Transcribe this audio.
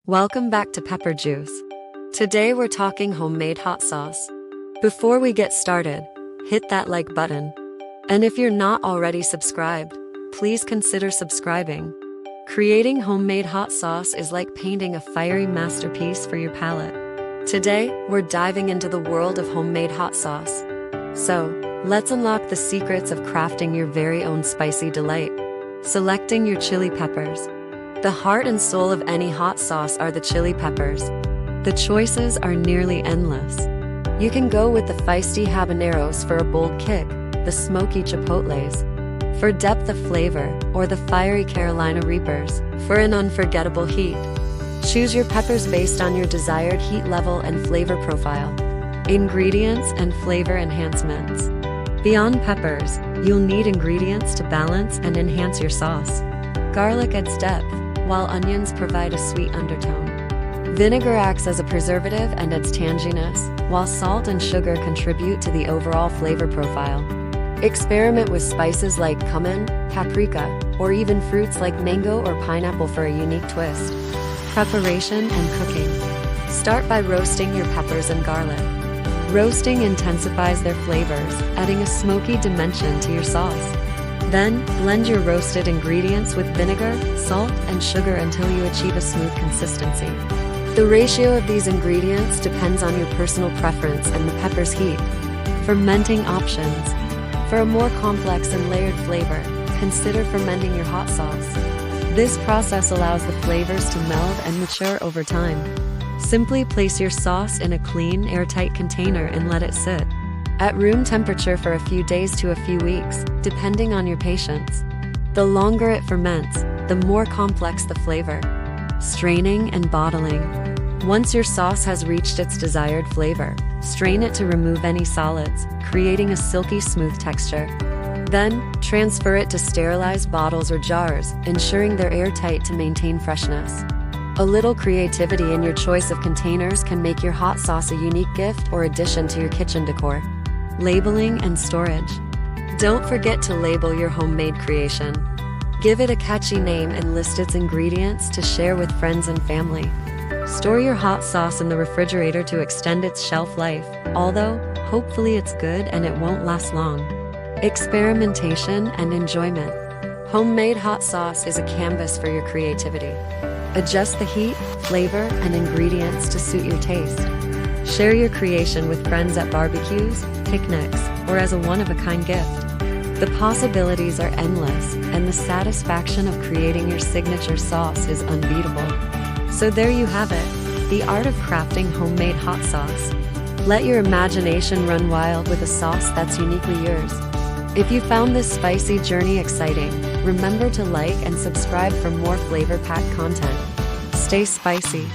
Welcome back to Pepper Juice. Today we're talking homemade hot sauce. Before we get started, hit that like button. And if you're not already subscribed, please consider subscribing. Creating homemade hot sauce is like painting a fiery masterpiece for your palate. Today, we're diving into the world of homemade hot sauce. So, let's unlock the secrets of crafting your very own spicy delight. Selecting your chili peppers. The heart and soul of any hot sauce are the chili peppers. The choices are nearly endless. You can go with the feisty habaneros for a bold kick, the smoky chipotles for depth of flavor, or the fiery Carolina Reapers for an unforgettable heat. Choose your peppers based on your desired heat level and flavor profile. Ingredients and flavor enhancements. Beyond peppers, you'll need ingredients to balance and enhance your sauce. Garlic adds depth, while onions provide a sweet undertone. Vinegar acts as a preservative and adds tanginess, while salt and sugar contribute to the overall flavor profile. Experiment with spices like cumin, paprika, or even fruits like mango or pineapple for a unique twist. Preparation and cooking. Start by roasting your peppers and garlic. Roasting intensifies their flavors, adding a smoky dimension to your sauce. Then, blend your roasted ingredients with vinegar, salt, and sugar until you achieve a smooth consistency. The ratio of these ingredients depends on your personal preference and the pepper's heat. Fermenting options. For a more complex and layered flavor, consider fermenting your hot sauce. This process allows the flavors to meld and mature over time. Simply place your sauce in a clean, airtight container and let it sit at room temperature for a few days to a few weeks, depending on your patience. The longer it ferments, the more complex the flavor. Straining and bottling. Once your sauce has reached its desired flavor, strain it to remove any solids, creating a silky smooth texture. Then, transfer it to sterilized bottles or jars, ensuring they're airtight to maintain freshness. A little creativity in your choice of containers can make your hot sauce a unique gift or addition to your kitchen decor. Labeling and storage. Don't forget to label your homemade creation. Give it a catchy name and list its ingredients to share with friends and family. Store your hot sauce in the refrigerator to extend its shelf life, although, hopefully it's good and it won't last long. Experimentation and enjoyment. Homemade hot sauce is a canvas for your creativity. Adjust the heat, flavor, and ingredients to suit your taste. Share your creation with friends at barbecues, picnics, or as a one-of-a-kind gift. The possibilities are endless, and the satisfaction of creating your signature sauce is unbeatable. So there you have it, the art of crafting homemade hot sauce. Let your imagination run wild with a sauce that's uniquely yours. If you found this spicy journey exciting, remember to like and subscribe for more flavor-packed content. Stay spicy.